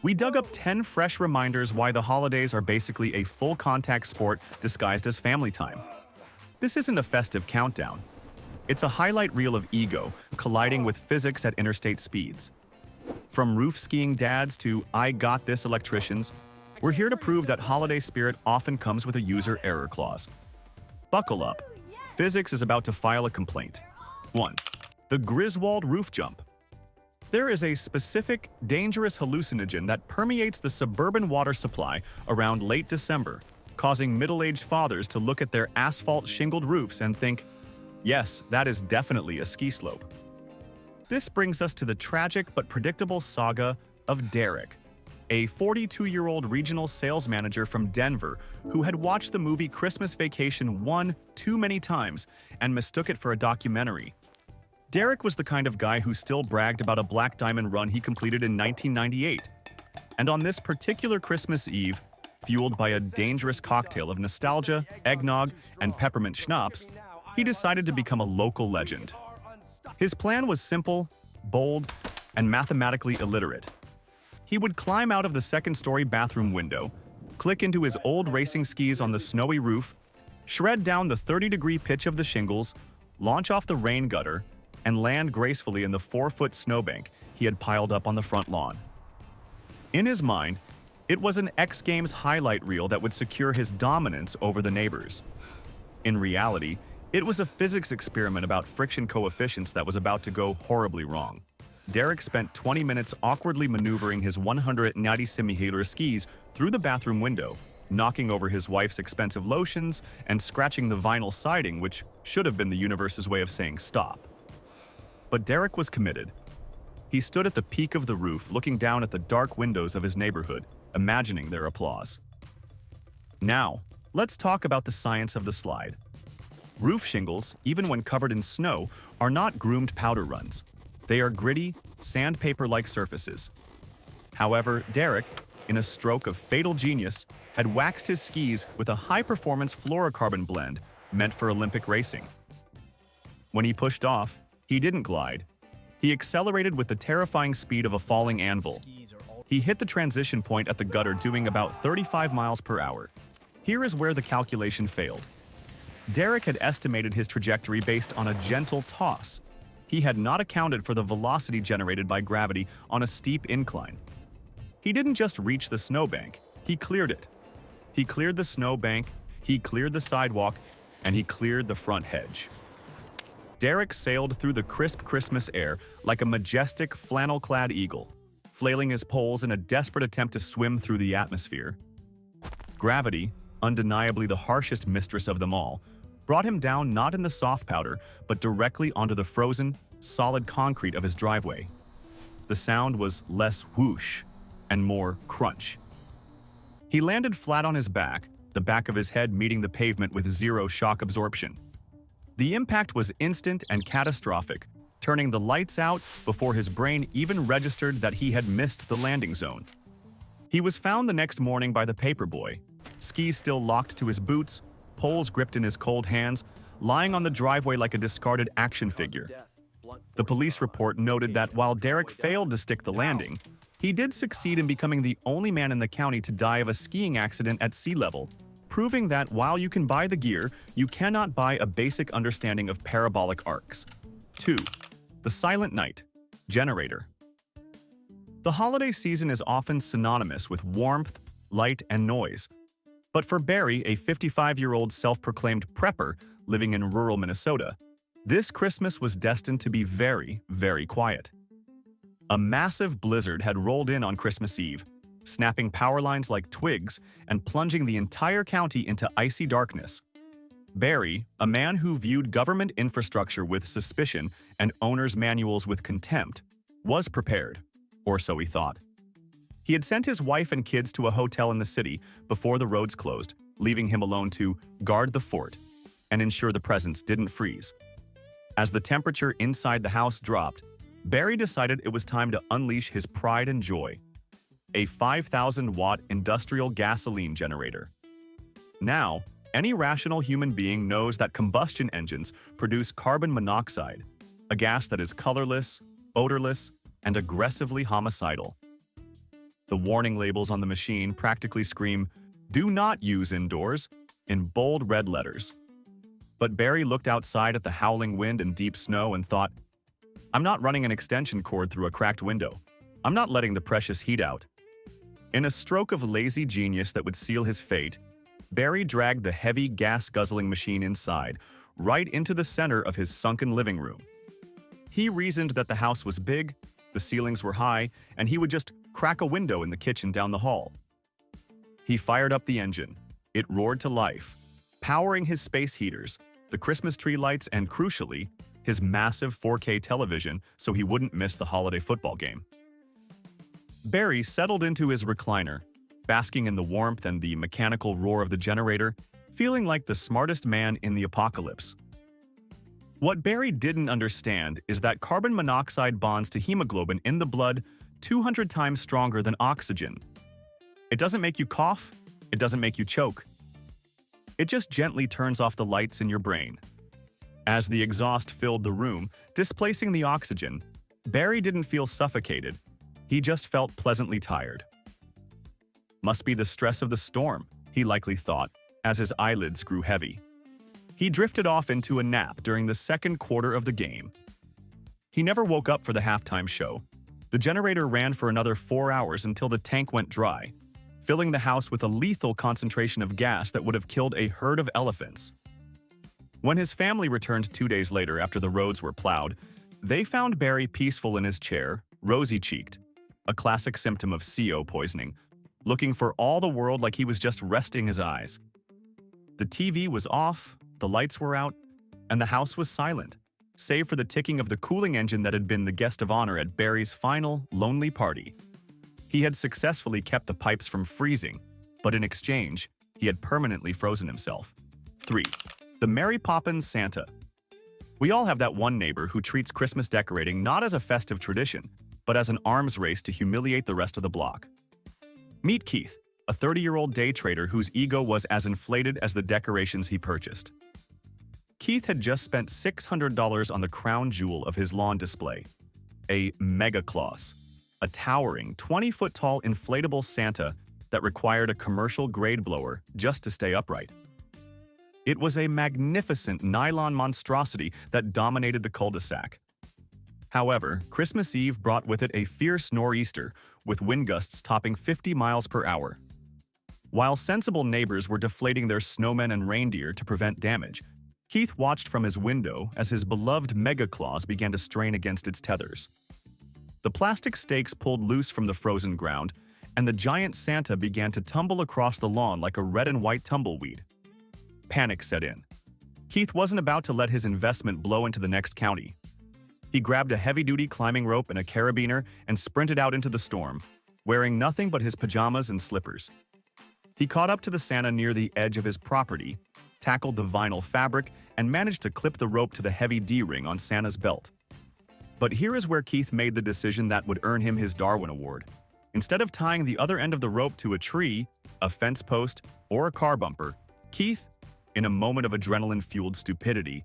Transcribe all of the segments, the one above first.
We dug up 10 fresh reminders why the holidays are basically a full-contact sport disguised as family time. This isn't a festive countdown. It's a highlight reel of ego colliding with physics at interstate speeds. From roof-skiing dads to I got this electricians, we're here to prove that holiday spirit often comes with a user error clause. Buckle up. Physics is about to file a complaint. 1. The Griswold roof jump. There is a specific, dangerous hallucinogen that permeates the suburban water supply around late December, causing middle-aged fathers to look at their asphalt-shingled roofs and think, yes, that is definitely a ski slope. This brings us to the tragic but predictable saga of Derek, a 42-year-old regional sales manager from Denver who had watched the movie Christmas Vacation one too many times and mistook it for a documentary. Derek was the kind of guy who still bragged about a Black Diamond run he completed in 1998. And on this particular Christmas Eve, fueled by a dangerous cocktail of nostalgia, eggnog, and peppermint schnapps, he decided to become a local legend. His plan was simple, bold, and mathematically illiterate. He would climb out of the second-story bathroom window, click into his old racing skis on the snowy roof, shred down the 30-degree pitch of the shingles, launch off the rain gutter, and land gracefully in the 4-foot snowbank he had piled up on the front lawn. In his mind, it was an X Games highlight reel that would secure his dominance over the neighbors. In reality, it was a physics experiment about friction coefficients that was about to go horribly wrong. Derek spent 20 minutes awkwardly maneuvering his 190 cm skis through the bathroom window, knocking over his wife's expensive lotions and scratching the vinyl siding, which should have been the universe's way of saying stop. But Derek was committed. He stood at the peak of the roof, looking down at the dark windows of his neighborhood, imagining their applause. Now, let's talk about the science of the slide. Roof shingles, even when covered in snow, are not groomed powder runs. They are gritty, sandpaper-like surfaces. However, Derek, in a stroke of fatal genius, had waxed his skis with a high-performance fluorocarbon blend meant for Olympic racing. When he pushed off, he didn't glide. He accelerated with the terrifying speed of a falling anvil. He hit the transition point at the gutter doing about 35 miles per hour. Here is where the calculation failed. Derek had estimated his trajectory based on a gentle toss. He had not accounted for the velocity generated by gravity on a steep incline. He didn't just reach the snowbank, he cleared it. He cleared the snowbank, he cleared the sidewalk, and he cleared the front hedge. Derek sailed through the crisp Christmas air like a majestic flannel-clad eagle, flailing his poles in a desperate attempt to swim through the atmosphere. Gravity, undeniably the harshest mistress of them all, brought him down not in the soft powder, but directly onto the frozen, solid concrete of his driveway. The sound was less whoosh and more crunch. He landed flat on his back, the back of his head meeting the pavement with zero shock absorption. The impact was instant and catastrophic, turning the lights out before his brain even registered that he had missed the landing zone. He was found the next morning by the paperboy, skis still locked to his boots, poles gripped in his cold hands, lying on the driveway like a discarded action figure. The police report noted that while Derek failed to stick the landing, he did succeed in becoming the only man in the county to die of a skiing accident at sea level, proving that while you can buy the gear, you cannot buy a basic understanding of parabolic arcs. 2. The Silent Night. Generator. The holiday season is often synonymous with warmth, light, and noise. But for Barry, a 55-year-old self-proclaimed prepper living in rural Minnesota, this Christmas was destined to be very, very quiet. A massive blizzard had rolled in on Christmas Eve, snapping power lines like twigs and plunging the entire county into icy darkness. Barry, a man who viewed government infrastructure with suspicion and owner's manuals with contempt, was prepared, or so he thought. He had sent his wife and kids to a hotel in the city before the roads closed, leaving him alone to guard the fort and ensure the presents didn't freeze. As the temperature inside the house dropped, Barry decided it was time to unleash his pride and joy, a 5,000-watt industrial gasoline generator. Now, any rational human being knows that combustion engines produce carbon monoxide, a gas that is colorless, odorless, and aggressively homicidal. The warning labels on the machine practically scream, "Do not use indoors," in bold red letters. But Barry looked outside at the howling wind and deep snow and thought, "I'm not running an extension cord through a cracked window. I'm not letting the precious heat out." In a stroke of lazy genius that would seal his fate, Barry dragged the heavy gas-guzzling machine inside, right into the center of his sunken living room. He reasoned that the house was big, the ceilings were high, and he would just crack a window in the kitchen down the hall. He fired up the engine. It roared to life, powering his space heaters, the Christmas tree lights, and crucially, his massive 4K television so he wouldn't miss the holiday football game. Barry settled into his recliner, basking in the warmth and the mechanical roar of the generator, feeling like the smartest man in the apocalypse. What Barry didn't understand is that carbon monoxide bonds to hemoglobin in the blood 200 times stronger than oxygen. It doesn't make you cough, it doesn't make you choke. It just gently turns off the lights in your brain. As the exhaust filled the room, displacing the oxygen, Barry didn't feel suffocated. He just felt pleasantly tired. Must be the stress of the storm, he likely thought, as his eyelids grew heavy. He drifted off into a nap during the second quarter of the game. He never woke up for the halftime show. The generator ran for another 4 hours until the tank went dry, filling the house with a lethal concentration of gas that would have killed a herd of elephants. When his family returned 2 days later after the roads were plowed, they found Barry peaceful in his chair, rosy-cheeked, a classic symptom of CO poisoning, looking for all the world like he was just resting his eyes. The TV was off, the lights were out, and the house was silent, save for the ticking of the cooling engine that had been the guest of honor at Barry's final, lonely party. He had successfully kept the pipes from freezing, but in exchange, he had permanently frozen himself. 3. The Mary Poppins Santa. We all have that one neighbor who treats Christmas decorating not as a festive tradition, but as an arms race to humiliate the rest of the block. Meet Keith, a 30-year-old day trader whose ego was as inflated as the decorations he purchased. Keith had just spent $600 on the crown jewel of his lawn display, a Mega Claus, a towering 20-foot-tall inflatable Santa that required a commercial-grade blower just to stay upright. It was a magnificent nylon monstrosity that dominated the cul-de-sac. However, Christmas Eve brought with it a fierce nor'easter, with wind gusts topping 50 miles per hour. While sensible neighbors were deflating their snowmen and reindeer to prevent damage, Keith watched from his window as his beloved Mega Claus began to strain against its tethers. The plastic stakes pulled loose from the frozen ground, and the giant Santa began to tumble across the lawn like a red and white tumbleweed. Panic set in. Keith wasn't about to let his investment blow into the next county. He grabbed a heavy-duty climbing rope and a carabiner and sprinted out into the storm, wearing nothing but his pajamas and slippers. He caught up to the Santa near the edge of his property, tackled the vinyl fabric, and managed to clip the rope to the heavy D-ring on Santa's belt. But here is where Keith made the decision that would earn him his Darwin Award. Instead of tying the other end of the rope to a tree, a fence post, or a car bumper, Keith, in a moment of adrenaline-fueled stupidity,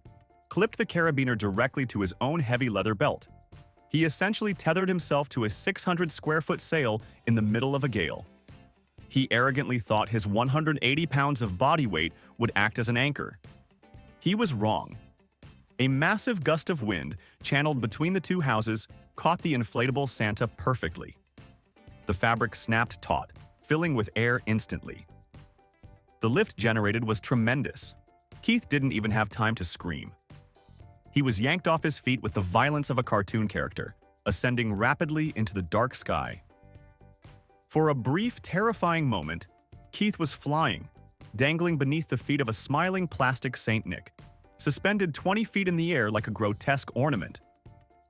clipped the carabiner directly to his own heavy leather belt. He essentially tethered himself to a 600-square-foot sail in the middle of a gale. He arrogantly thought his 180 pounds of body weight would act as an anchor. He was wrong. A massive gust of wind, channeled between the two houses, caught the inflatable Santa perfectly. The fabric snapped taut, filling with air instantly. The lift generated was tremendous. Keith didn't even have time to scream. He was yanked off his feet with the violence of a cartoon character, ascending rapidly into the dark sky. For a brief, terrifying moment, Keith was flying, dangling beneath the feet of a smiling plastic Saint Nick, suspended 20 feet in the air like a grotesque ornament.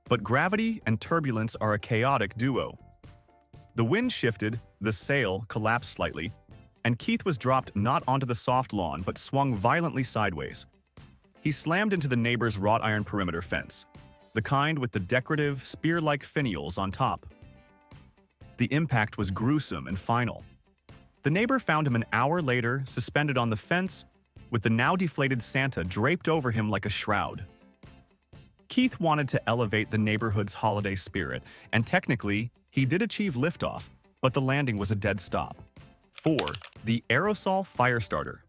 But gravity and turbulence are a chaotic duo. The wind shifted, the sail collapsed slightly, and Keith was dropped not onto the soft lawn but swung violently sideways. He slammed into the neighbor's wrought iron perimeter fence, the kind with the decorative, spear-like finials on top. The impact was gruesome and final. The neighbor found him an hour later, suspended on the fence, with the now deflated Santa draped over him like a shroud. Keith wanted to elevate the neighborhood's holiday spirit, and technically, he did achieve liftoff, but the landing was a dead stop. 4. The aerosol fire starter.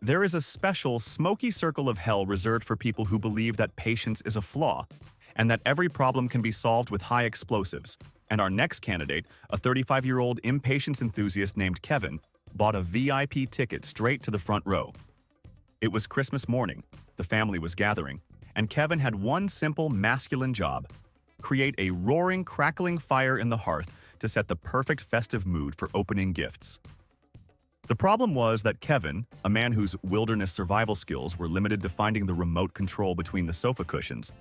There is a special smoky circle of hell reserved for people who believe that patience is a flaw, and that every problem can be solved with high explosives. And our next candidate, a 35-year-old impatience enthusiast named Kevin, bought a VIP ticket straight to the front row. It was Christmas morning, the family was gathering, and Kevin had one simple masculine job: create a roaring, crackling fire in the hearth to set the perfect festive mood for opening gifts. The problem was that Kevin, a man whose wilderness survival skills were limited to finding the remote control between the sofa cushions,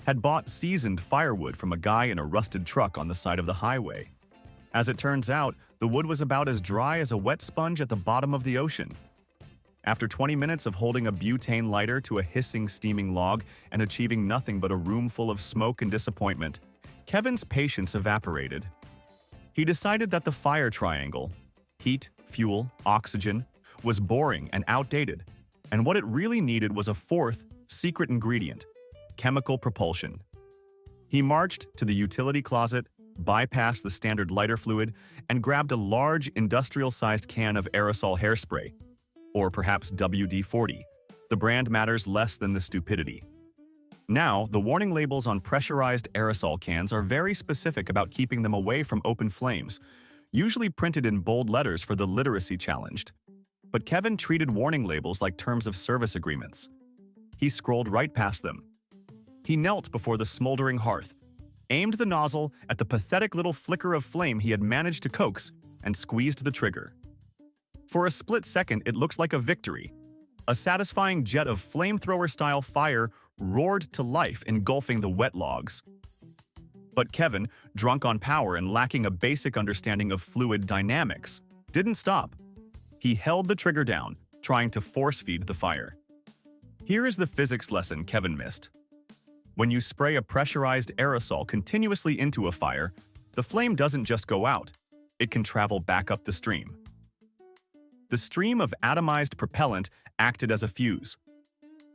had bought seasoned firewood from a guy in a rusted truck on the side of the highway. As it turns out, the wood was about as dry as a wet sponge at the bottom of the ocean. After 20 minutes of holding a butane lighter to a hissing, steaming log and achieving nothing but a room full of smoke and disappointment, Kevin's patience evaporated. He decided that the fire triangle, heat, fuel, oxygen, was boring and outdated, and what it really needed was a fourth, secret ingredient: chemical propulsion. He marched to the utility closet, bypassed the standard lighter fluid, and grabbed a large, industrial-sized can of aerosol hairspray, or perhaps WD-40. The brand matters less than the stupidity. Now, the warning labels on pressurized aerosol cans are very specific about keeping them away from open flames, usually printed in bold letters for the literacy challenged. But Kevin treated warning labels like terms of service agreements. He scrolled right past them. He knelt before the smoldering hearth, aimed the nozzle at the pathetic little flicker of flame he had managed to coax, and squeezed the trigger. For a split second, it looked like a victory. A satisfying jet of flamethrower-style fire roared to life, engulfing the wet logs. But Kevin, drunk on power and lacking a basic understanding of fluid dynamics, didn't stop. He held the trigger down, trying to force-feed the fire. Here is the physics lesson Kevin missed. When you spray a pressurized aerosol continuously into a fire, the flame doesn't just go out, it can travel back up the stream. The stream of atomized propellant acted as a fuse.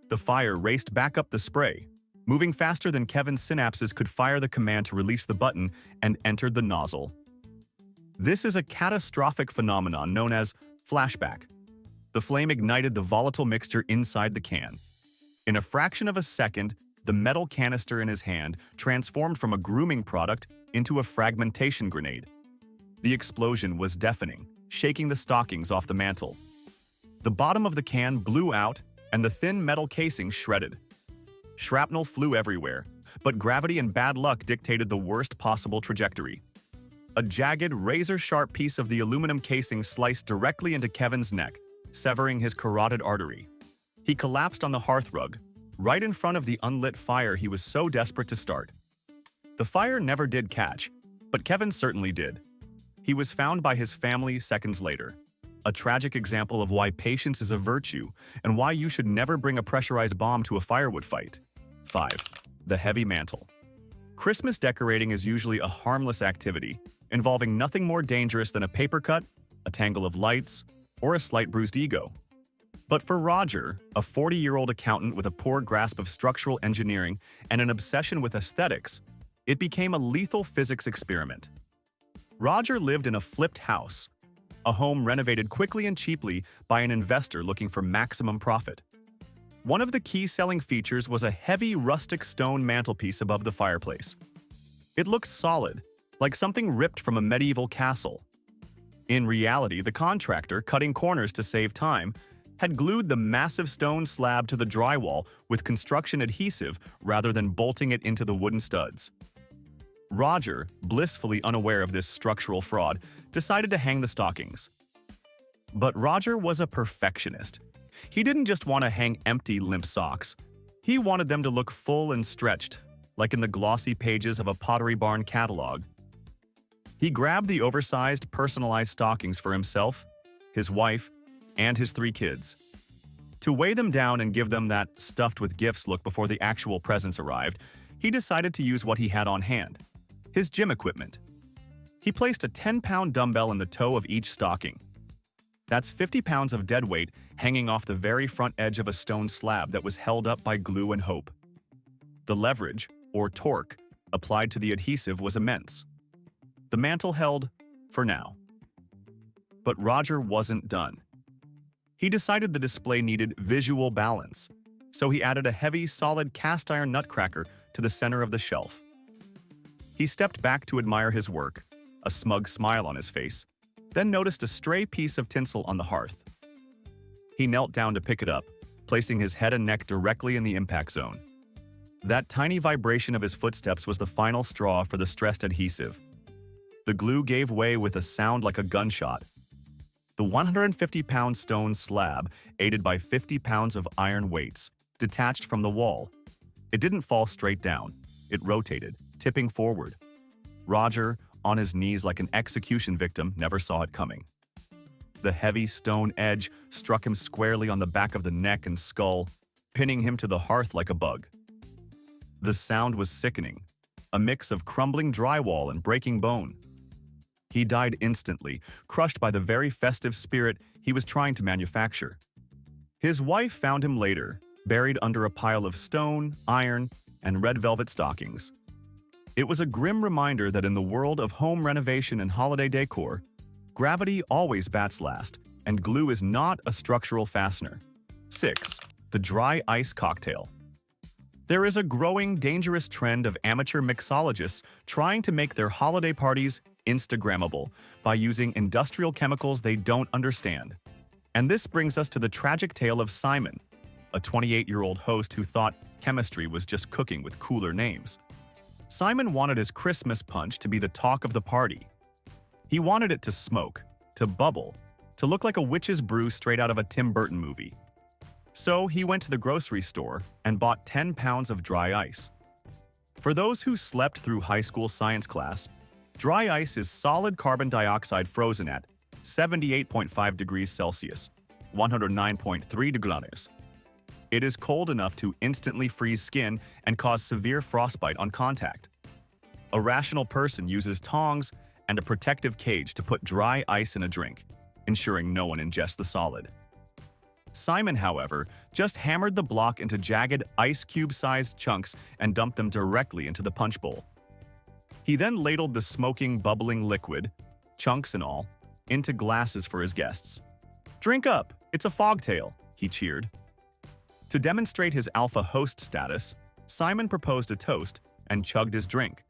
The fire raced back up the spray, moving faster than Kevin's synapses could fire the command to release the button, and entered the nozzle. This is a catastrophic phenomenon known as flashback. The flame ignited the volatile mixture inside the can. In a fraction of a second, the metal canister in his hand transformed from a grooming product into a fragmentation grenade. The explosion was deafening, shaking the stockings off the mantel. The bottom of the can blew out, and the thin metal casing shredded. Shrapnel flew everywhere, but gravity and bad luck dictated the worst possible trajectory. A jagged, razor-sharp piece of the aluminum casing sliced directly into Kevin's neck, severing his carotid artery. He collapsed on the hearthrug, right in front of the unlit fire he was so desperate to start. The fire never did catch, but Kevin certainly did. He was found by his family seconds later. A tragic example of why patience is a virtue and why you should never bring a pressurized bomb to a firewood fight. 5. The heavy mantle. Christmas decorating is usually a harmless activity, involving nothing more dangerous than a paper cut, a tangle of lights, or a slight bruised ego. But for Roger, a 40-year-old accountant with a poor grasp of structural engineering and an obsession with aesthetics, it became a lethal physics experiment. Roger lived in a flipped house, a home renovated quickly and cheaply by an investor looking for maximum profit. One of the key selling features was a heavy rustic stone mantelpiece above the fireplace. It looked solid, like something ripped from a medieval castle. In reality, the contractor, cutting corners to save time, had glued the massive stone slab to the drywall with construction adhesive rather than bolting it into the wooden studs. Roger, blissfully unaware of this structural fraud, decided to hang the stockings. But Roger was a perfectionist. He didn't just want to hang empty, limp socks. He wanted them to look full and stretched, like in the glossy pages of a Pottery Barn catalog. He grabbed the oversized, personalized stockings for himself, his wife, and his 3 kids. To weigh them down and give them that stuffed with gifts look before the actual presents arrived, he decided to use what he had on hand: his gym equipment. He placed a 10-pound dumbbell in the toe of each stocking. That's 50 pounds of dead weight hanging off the very front edge of a stone slab that was held up by glue and hope. The leverage, or torque, applied to the adhesive was immense. The mantel held for now. But Roger wasn't done. He decided the display needed visual balance, so he added a heavy, solid cast iron nutcracker to the center of the shelf. He stepped back to admire his work, a smug smile on his face, then noticed a stray piece of tinsel on the hearth. He knelt down to pick it up, placing his head and neck directly in the impact zone. That tiny vibration of his footsteps was the final straw for the stressed adhesive. The glue gave way with a sound like a gunshot. The 150-pound stone slab, aided by 50 pounds of iron weights, detached from the wall. It didn't fall straight down. It rotated, tipping forward. Roger, on his knees like an execution victim, never saw it coming. The heavy stone edge struck him squarely on the back of the neck and skull, pinning him to the hearth like a bug. The sound was sickening, a mix of crumbling drywall and breaking bone. He died instantly, crushed by the very festive spirit he was trying to manufacture. His wife found him later, buried under a pile of stone, iron, and red velvet stockings. It was a grim reminder that in the world of home renovation and holiday decor, gravity always bats last, and glue is not a structural fastener. 6. The dry ice cocktail. There is a growing, dangerous trend of amateur mixologists trying to make their holiday parties Instagrammable by using industrial chemicals they don't understand. And this brings us to the tragic tale of Simon, a 28-year-old host who thought chemistry was just cooking with cooler names. Simon wanted his Christmas punch to be the talk of the party. He wanted it to smoke, to bubble, to look like a witch's brew straight out of a Tim Burton movie. So he went to the grocery store and bought 10 pounds of dry ice. For those who slept through high school science class, dry ice is solid carbon dioxide frozen at 78.5 degrees Celsius, 109.3 degrees. It is cold enough to instantly freeze skin and cause severe frostbite on contact. A rational person uses tongs and a protective cage to put dry ice in a drink, ensuring no one ingests the solid. Simon, however, just hammered the block into jagged, ice cube-sized chunks and dumped them directly into the punch bowl. He then ladled the smoking, bubbling liquid, chunks and all, into glasses for his guests. "Drink up! It's a fogtail!" he cheered. To demonstrate his alpha host status, Simon proposed a toast and chugged his drink.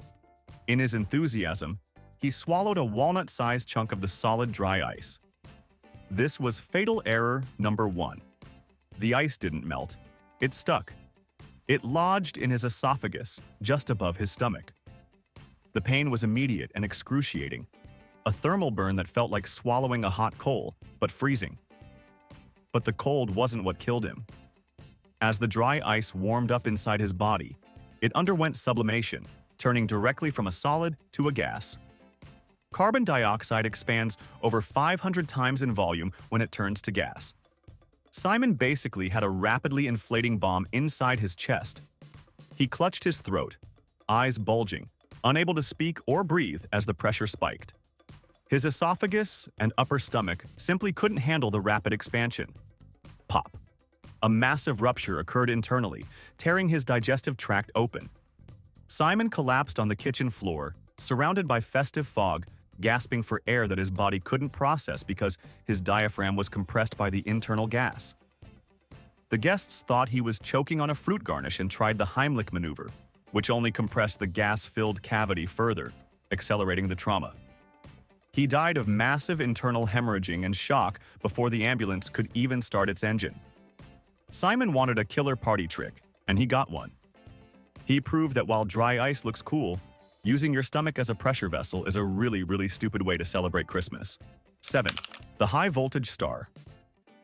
In his enthusiasm, he swallowed a walnut-sized chunk of the solid dry ice. This was fatal error number 1. The ice didn't melt. It stuck. It lodged in his esophagus, just above his stomach. The pain was immediate and excruciating, a thermal burn that felt like swallowing a hot coal, but freezing. But the cold wasn't what killed him. As the dry ice warmed up inside his body, it underwent sublimation, turning directly from a solid to a gas. Carbon dioxide expands over 500 times in volume when it turns to gas. Simon basically had a rapidly inflating bomb inside his chest. He clutched his throat, eyes bulging, unable to speak or breathe as the pressure spiked. His esophagus and upper stomach simply couldn't handle the rapid expansion. Pop. A massive rupture occurred internally, tearing his digestive tract open. Simon collapsed on the kitchen floor, surrounded by festive fog, gasping for air that his body couldn't process because his diaphragm was compressed by the internal gas. The guests thought he was choking on a fruit garnish and tried the Heimlich maneuver, which only compressed the gas-filled cavity further, accelerating the trauma. He died of massive internal hemorrhaging and shock before the ambulance could even start its engine. Simon wanted a killer party trick, and he got one. He proved that while dry ice looks cool, using your stomach as a pressure vessel is a really stupid way to celebrate Christmas. 7. The high voltage star.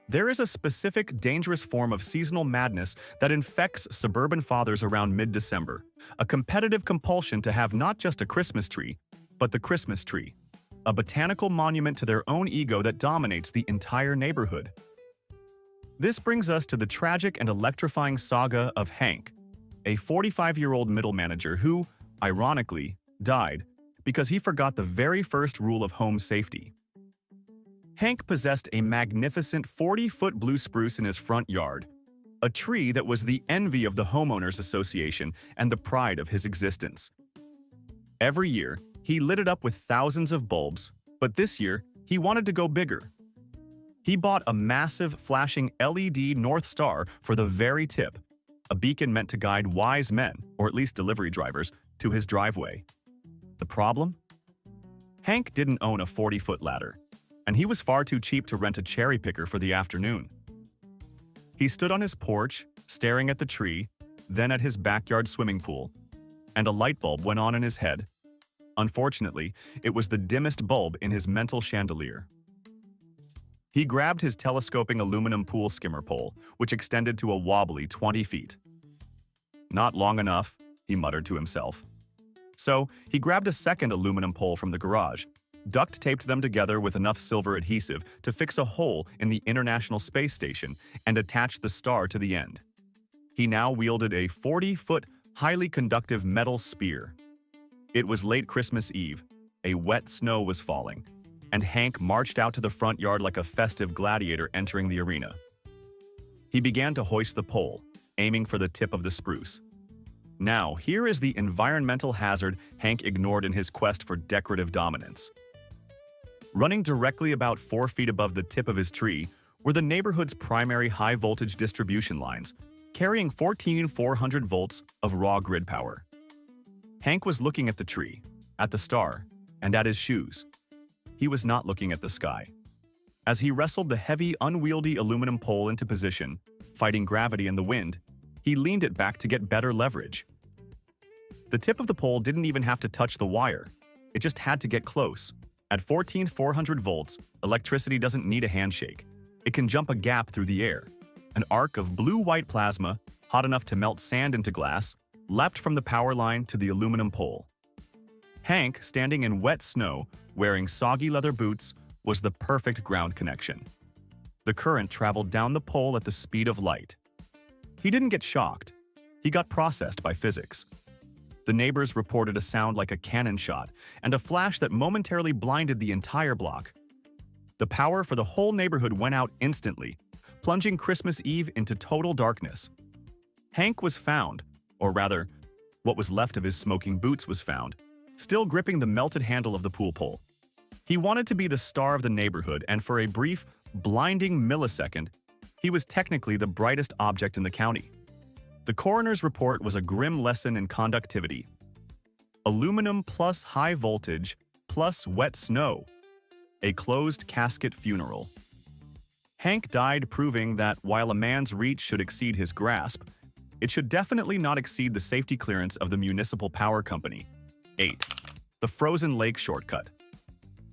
There is a specific, dangerous form of seasonal madness that infects suburban fathers around mid-December, a competitive compulsion to have not just a Christmas tree, but the Christmas tree, a botanical monument to their own ego that dominates the entire neighborhood. This brings us to the tragic and electrifying saga of Hank, a 45-year-old middle manager who, ironically, died because he forgot the very first rule of home safety. Hank possessed a magnificent 40-foot blue spruce in his front yard, a tree that was the envy of the homeowners association and the pride of his existence. Every year, he lit it up with thousands of bulbs, But this year, he wanted to go bigger. He bought a massive, flashing LED North Star for the very tip, a beacon meant to guide wise men, or at least delivery drivers, to his driveway. The problem? Hank didn't own a 40-foot ladder, and he was far too cheap to rent a cherry picker for the afternoon. He stood on his porch, staring at the tree, then at his backyard swimming pool, and a light bulb went on in his head. Unfortunately, it was the dimmest bulb in his mental chandelier. He grabbed his telescoping aluminum pool skimmer pole, which extended to a wobbly 20 feet. "Not long enough," he muttered to himself. So, he grabbed a second aluminum pole from the garage, duct-taped them together with enough silver adhesive to fix a hole in the International Space Station and attached the star to the end. He now wielded a 40-foot, highly conductive metal spear. It was late Christmas Eve, a wet snow was falling, and Hank marched out to the front yard like a festive gladiator entering the arena. He began to hoist the pole, aiming for the tip of the spruce. Now, here is the environmental hazard Hank ignored in his quest for decorative dominance. Running directly about 4 feet above the tip of his tree were the neighborhood's primary high-voltage distribution lines, carrying 14,400 volts of raw grid power. Hank was looking at the tree, at the star, and at his shoes. He was not looking at the sky. As he wrestled the heavy, unwieldy aluminum pole into position, fighting gravity and the wind, he leaned it back to get better leverage. The tip of the pole didn't even have to touch the wire. It just had to get close. At 14,400 volts, electricity doesn't need a handshake. It can jump a gap through the air. An arc of blue-white plasma, hot enough to melt sand into glass, leapt from the power line to the aluminum pole. Hank, standing in wet snow, wearing soggy leather boots, was the perfect ground connection. The current traveled down the pole at the speed of light. He didn't get shocked. He got processed by physics. The neighbors reported a sound like a cannon shot and a flash that momentarily blinded the entire block. The power for the whole neighborhood went out instantly, plunging Christmas Eve into total darkness. Hank was found, or rather, what was left of his smoking boots was found, still gripping the melted handle of the pool pole. He wanted to be the star of the neighborhood, and for a brief, blinding millisecond, he was technically the brightest object in the county. The coroner's report was a grim lesson in conductivity. Aluminum plus high voltage plus wet snow. A closed casket funeral. Hank died proving that while a man's reach should exceed his grasp, it should definitely not exceed the safety clearance of the municipal power company. 8. The frozen lake shortcut.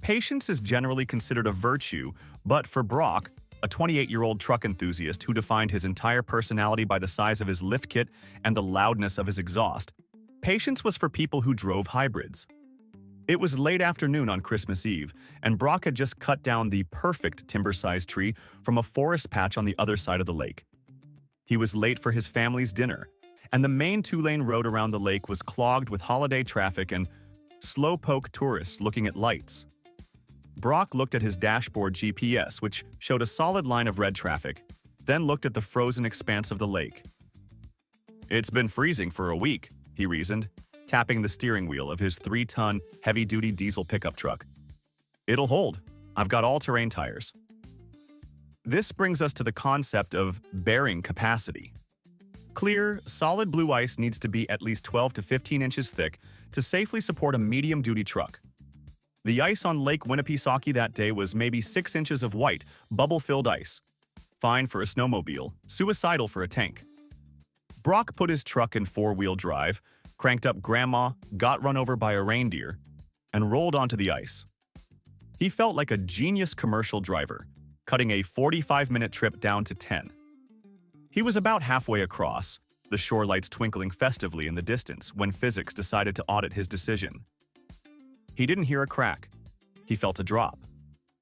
Patience is generally considered a virtue, but for Brock, a 28-year-old truck enthusiast who defined his entire personality by the size of his lift kit and the loudness of his exhaust, patience was for people who drove hybrids. It was late afternoon on Christmas Eve, and Brock had just cut down the perfect timber-sized tree from a forest patch on the other side of the lake. He was late for his family's dinner, and the main two-lane road around the lake was clogged with holiday traffic and slowpoke tourists looking at lights. Brock looked at his dashboard GPS, which showed a solid line of red traffic, then looked at the frozen expanse of the lake. "It's been freezing for a week," he reasoned, tapping the steering wheel of his 3-ton, heavy-duty diesel pickup truck. "It'll hold. I've got all-terrain tires." This brings us to the concept of bearing capacity. Clear, solid blue ice needs to be at least 12 to 15 inches thick to safely support a medium-duty truck. The ice on Lake Winnipesaukee that day was maybe 6 inches of white, bubble-filled ice. Fine for a snowmobile, suicidal for a tank. Brock put his truck in 4-wheel drive, cranked up Grandma, got run over by a reindeer, and rolled onto the ice. He felt like a genius commercial driver, cutting a 45-minute trip down to 10. He was about halfway across, the shore lights twinkling festively in the distance, when physics decided to audit his decision. He didn't hear a crack. He felt a drop.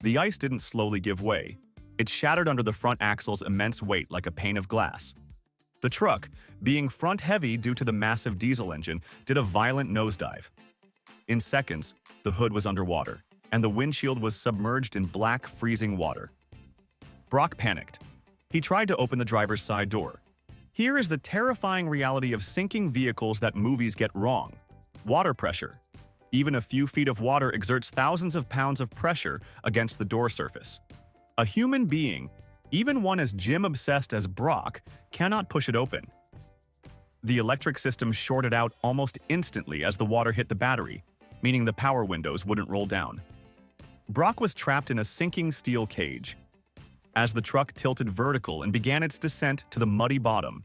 The ice didn't slowly give way. It shattered under the front axle's immense weight like a pane of glass. The truck, being front-heavy due to the massive diesel engine, did a violent nosedive. In seconds, the hood was underwater, and the windshield was submerged in black, freezing water. Brock panicked. He tried to open the driver's side door. Here is the terrifying reality of sinking vehicles that movies get wrong. Water pressure. Even a few feet of water exerts thousands of pounds of pressure against the door surface. A human being, even one as gym-obsessed as Brock, cannot push it open. The electric system shorted out almost instantly as the water hit the battery, meaning the power windows wouldn't roll down. Brock was trapped in a sinking steel cage. As the truck tilted vertical and began its descent to the muddy bottom,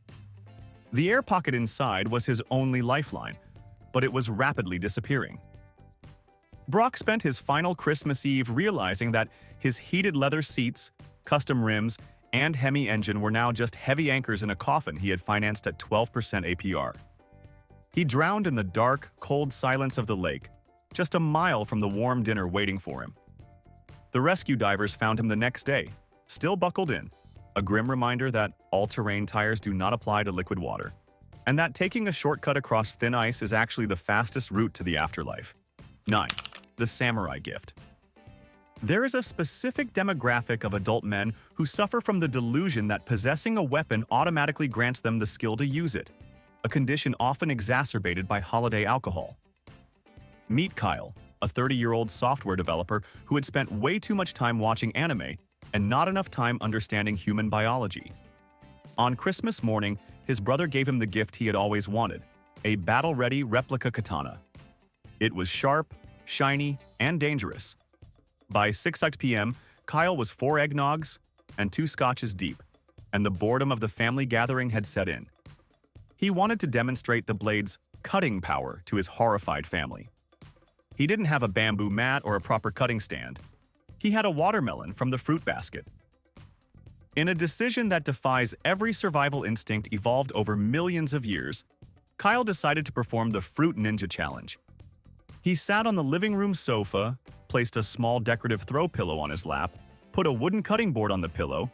the air pocket inside was his only lifeline, but it was rapidly disappearing. Brock spent his final Christmas Eve realizing that his heated leather seats, custom rims, and Hemi engine were now just heavy anchors in a coffin he had financed at 12% APR. He drowned in the dark, cold silence of the lake, just a mile from the warm dinner waiting for him. The rescue divers found him the next day, still buckled in, a grim reminder that all-terrain tires do not apply to liquid water, and that taking a shortcut across thin ice is actually the fastest route to the afterlife. 9. The samurai gift. There is a specific demographic of adult men who suffer from the delusion that possessing a weapon automatically grants them the skill to use it, a condition often exacerbated by holiday alcohol. Meet Kyle, a 30-year-old software developer who had spent way too much time watching anime and not enough time understanding human biology. On Christmas morning, his brother gave him the gift he had always wanted, a battle-ready replica katana. It was sharp, shiny, and dangerous. By 6 p.m., Kyle was 4 eggnogs and 2 scotches deep, and the boredom of the family gathering had set in. He wanted to demonstrate the blade's cutting power to his horrified family. He didn't have a bamboo mat or a proper cutting stand. He had a watermelon from the fruit basket. In a decision that defies every survival instinct evolved over millions of years, Kyle decided to perform the Fruit Ninja Challenge. He sat on the living room sofa, placed a small decorative throw pillow on his lap, put a wooden cutting board on the pillow,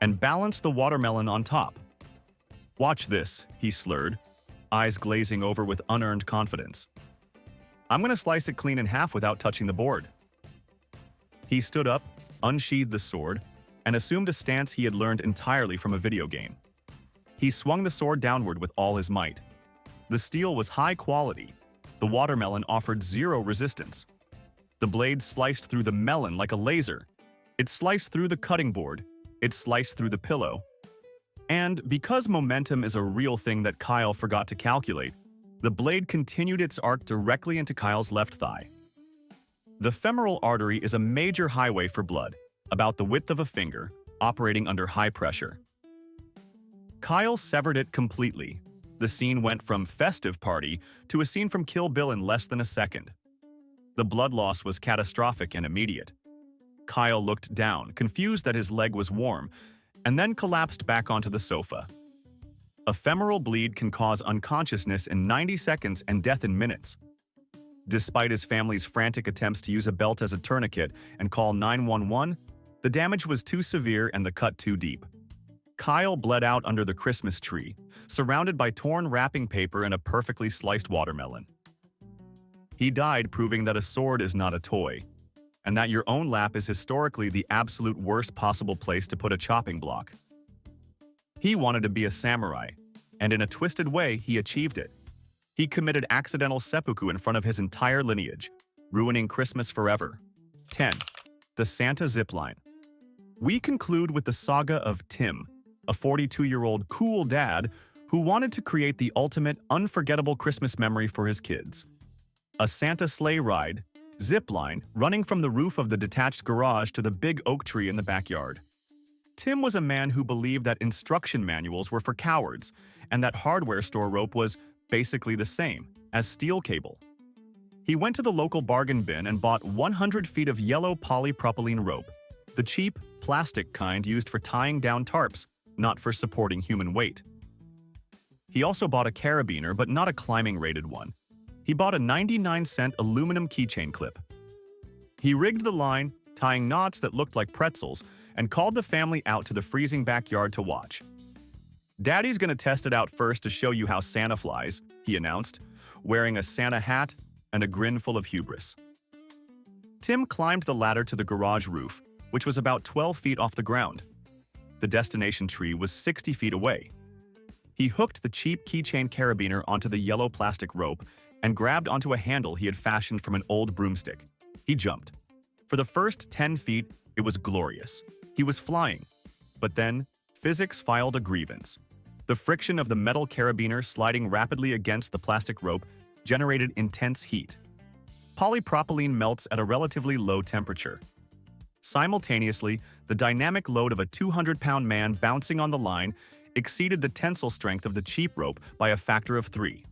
and balanced the watermelon on top. "Watch this," he slurred, eyes glazing over with unearned confidence. "I'm gonna slice it clean in half without touching the board." He stood up, unsheathed the sword, and assumed a stance he had learned entirely from a video game. He swung the sword downward with all his might. The steel was high quality. The watermelon offered zero resistance. The blade sliced through the melon like a laser. It sliced through the cutting board. It sliced through the pillow. And because momentum is a real thing that Kyle forgot to calculate, the blade continued its arc directly into Kyle's left thigh. The femoral artery is a major highway for blood, about the width of a finger, operating under high pressure. Kyle severed it completely. The scene went from festive party to a scene from Kill Bill in less than a second. The blood loss was catastrophic and immediate. Kyle looked down, confused that his leg was warm, and then collapsed back onto the sofa. A femoral bleed can cause unconsciousness in 90 seconds and death in minutes. Despite his family's frantic attempts to use a belt as a tourniquet and call 911, the damage was too severe and the cut too deep. Kyle bled out under the Christmas tree, surrounded by torn wrapping paper and a perfectly sliced watermelon. He died proving that a sword is not a toy, and that your own lap is historically the absolute worst possible place to put a chopping block. He wanted to be a samurai, and in a twisted way, he achieved it. He committed accidental seppuku in front of his entire lineage, ruining Christmas forever. 10. The Santa Zipline. We conclude with the saga of Tim, a 42-year-old cool dad who wanted to create the ultimate unforgettable Christmas memory for his kids. A Santa sleigh ride, zipline, running from the roof of the detached garage to the big oak tree in the backyard. Tim was a man who believed that instruction manuals were for cowards and that hardware store rope was basically the same as steel cable. He went to the local bargain bin and bought 100 feet of yellow polypropylene rope, the cheap, plastic kind used for tying down tarps, not for supporting human weight. He also bought a carabiner, but not a climbing-rated one. He bought a 99-cent aluminum keychain clip. He rigged the line, tying knots that looked like pretzels, and called the family out to the freezing backyard to watch. "Daddy's gonna test it out first to show you how Santa flies," he announced, wearing a Santa hat and a grin full of hubris. Tim climbed the ladder to the garage roof, which was about 12 feet off the ground. The destination tree was 60 feet away. He hooked the cheap keychain carabiner onto the yellow plastic rope and grabbed onto a handle he had fashioned from an old broomstick. He jumped. For the first 10 feet, it was glorious. He was flying. But then, physics filed a grievance. The friction of the metal carabiner sliding rapidly against the plastic rope generated intense heat. Polypropylene melts at a relatively low temperature. Simultaneously, the dynamic load of a 200-pound man bouncing on the line exceeded the tensile strength of the cheap rope by a factor of 3.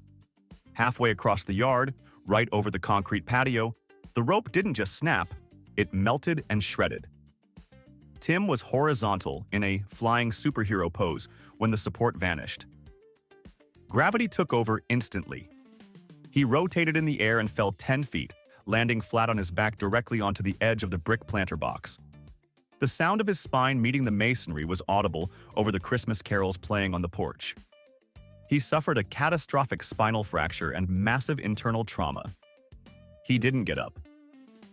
Halfway across the yard, right over the concrete patio, the rope didn't just snap, it melted and shredded. Tim was horizontal in a flying superhero pose when the support vanished. Gravity took over instantly. He rotated in the air and fell 10 feet, landing flat on his back directly onto the edge of the brick planter box. The sound of his spine meeting the masonry was audible over the Christmas carols playing on the porch. He suffered a catastrophic spinal fracture and massive internal trauma. He didn't get up.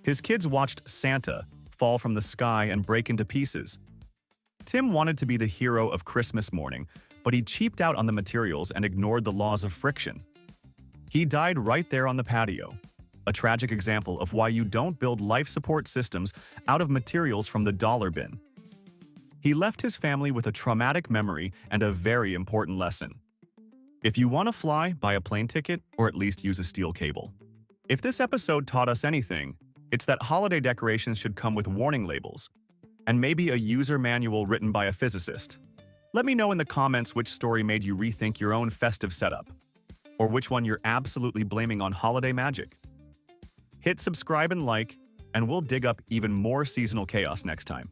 His kids watched Santa fall from the sky and break into pieces. Tim wanted to be the hero of Christmas morning, but he cheaped out on the materials and ignored the laws of friction. He died right there on the patio, a tragic example of why you don't build life support systems out of materials from the dollar bin. He left his family with a traumatic memory and a very important lesson. If you want to fly, buy a plane ticket or at least use a steel cable. If this episode taught us anything, it's that holiday decorations should come with warning labels, and maybe a user manual written by a physicist. Let me know in the comments which story made you rethink your own festive setup, or which one you're absolutely blaming on holiday magic. Hit subscribe and like, and we'll dig up even more seasonal chaos next time.